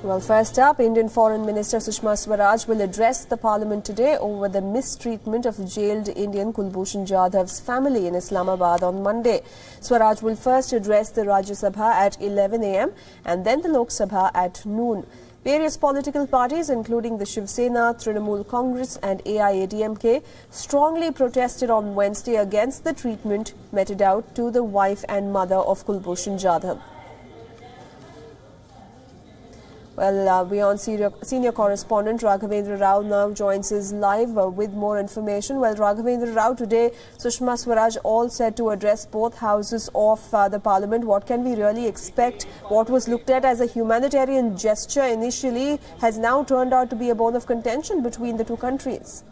Well, first up, Indian Foreign Minister Sushma Swaraj will address the Parliament today over the mistreatment of jailed Indian Kulbhushan Jadhav's family in Islamabad on Monday. Swaraj will first address the Rajya Sabha at 11 a.m. and then the Lok Sabha at noon. Various political parties, including the Shiv Sena, Trinamool Congress and AIADMK, strongly protested on Wednesday against the treatment meted out to the wife and mother of Kulbhushan Jadhav. Well, WION senior correspondent Raghavendra Rao now joins us live with more information. Well, Raghavendra Rao, today Sushma Swaraj all set to address both houses of the Parliament. What can we really expect? What was looked at as a humanitarian gesture initially has now turned out to be a bone of contention between the two countries.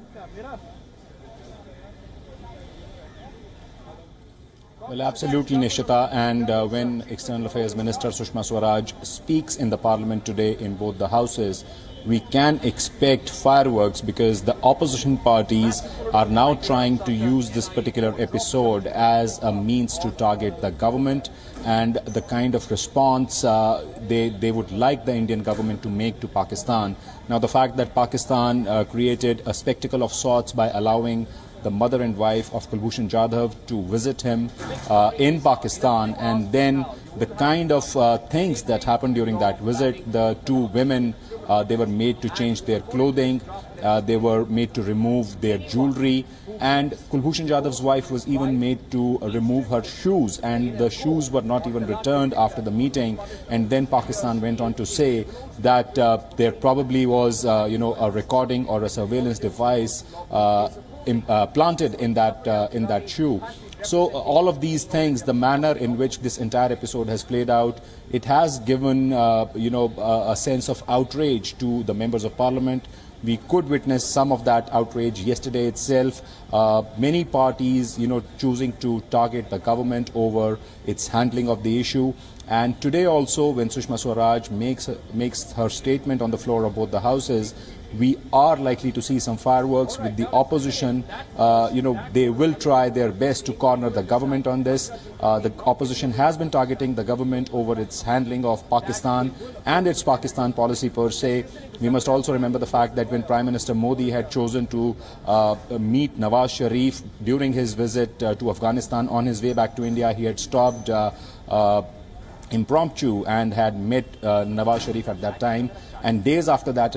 Well, absolutely, Nishita. And when External Affairs Minister Sushma Swaraj speaks in the Parliament today in both the houses, we can expect fireworks because the opposition parties are now trying to use this particular episode as a means to target the government and the kind of response they would like the Indian government to make to Pakistan. Now, the fact that Pakistan created a spectacle of sorts by allowing the mother and wife of Kulbhushan Jadhav to visit him in Pakistan, and then the kind of things that happened during that visit. The two women, they were made to change their clothing, they were made to remove their jewelry, and Kulbhushan Jadhav's wife was even made to remove her shoes, and the shoes were not even returned after the meeting. And then Pakistan went on to say that there probably was a recording or a surveillance device planted in that shoe. So all of these things, the manner in which this entire episode has played out, it has given a sense of outrage to the members of Parliament. We could witness some of that outrage yesterday itself. Many parties, choosing to target the government over its handling of the issue. And today also, when Sushma Swaraj makes her statement on the floor of both the houses, we are likely to see some fireworks with the opposition. They will try their best to corner the government on this. The opposition has been targeting the government over its handling of Pakistan and its Pakistan policy per se. We must also remember the fact that when Prime Minister Modi had chosen to meet Nawaz Sharif during his visit to Afghanistan on his way back to India, he had stopped impromptu and had met Nawaz Sharif at that time. And days after that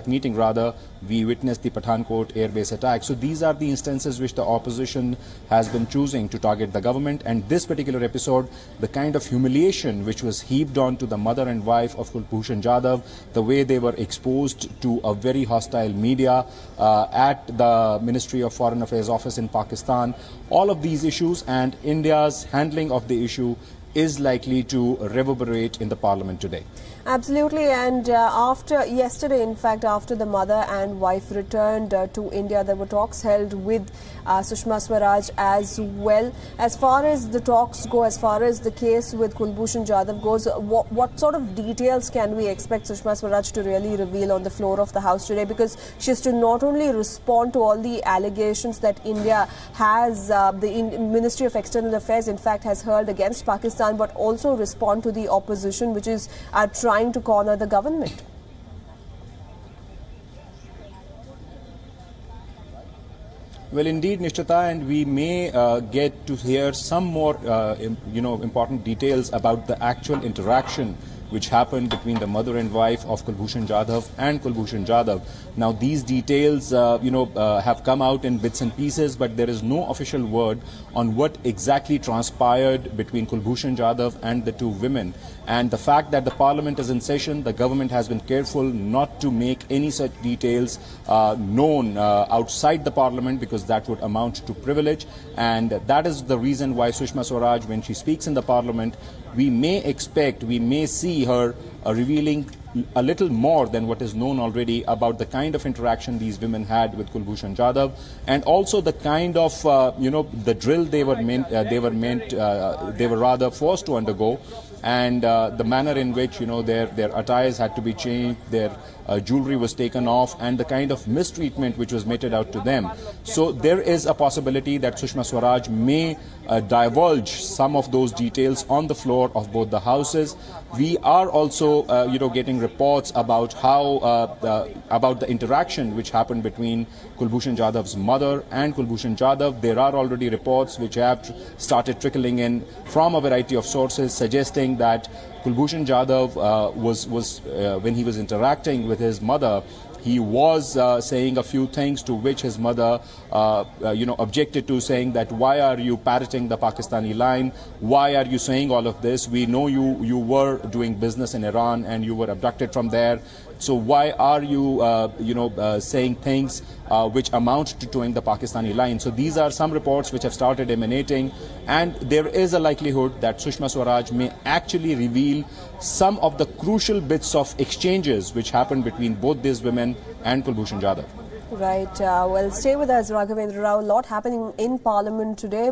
meeting, we witnessed the Pathankot airbase attack. So these are the instances which the opposition has been choosing to target the government. And this particular episode, the kind of humiliation which was heaped on to the mother and wife of Kulbhushan Jadhav, the way they were exposed to a very hostile media at the Ministry of Foreign Affairs office in Pakistan, all of these issues and India's handling of the issue is likely to reverberate in the Parliament today. Absolutely, and yesterday, in fact, after the mother and wife returned to India, there were talks held with Sushma Swaraj as well. As far as the talks go, as far as the case with Kulbhushan Jadhav goes, what sort of details can we expect Sushma Swaraj to really reveal on the floor of the House today? Because she has to not only respond to all the allegations that India has, the Ministry of External Affairs, in fact, has hurled against Pakistan, but also respond to the opposition, which is trying to corner the government. Well, indeed, Nishtata, and we may get to hear some more, important details about the actual interaction which happened between the mother and wife of Kulbhushan Jadhav and Kulbhushan Jadhav. Now, these details, have come out in bits and pieces, but there is no official word on what exactly transpired between Kulbhushan Jadhav and the two women. And the fact that the Parliament is in session, the government has been careful not to make any such details known outside the Parliament, because that would amount to privilege. And that is the reason why Sushma Swaraj, when she speaks in the Parliament, we may see her revealing a little more than what is known already about the kind of interaction these women had with Kulbhushan Jadhav, and also the kind of the drill they were rather forced to undergo, and the manner in which their attires had to be changed, their jewelry was taken off, and the kind of mistreatment which was meted out to them. So there is a possibility that Sushma Swaraj may divulge some of those details on the floor of both the houses. We are also getting reports about how about the interaction which happened between Kulbhushan Jadhav's mother and Kulbhushan Jadhav. There are already reports which have started trickling in from a variety of sources suggesting that Kulbhushan Jadhav was when he was interacting with his mother, he was saying a few things to which his mother, objected to, saying that why are you parroting the Pakistani line? Why are you saying all of this? We know you were doing business in Iran and you were abducted from there. So why are you, saying things which amount to towing the Pakistani line? So these are some reports which have started emanating, and there is a likelihood that Sushma Swaraj may actually reveal some of the crucial bits of exchanges which happened between both these women and Kulbhushan Jadhav. Right. Well, stay with us, Raghavendra Rao. A lot happening in Parliament today.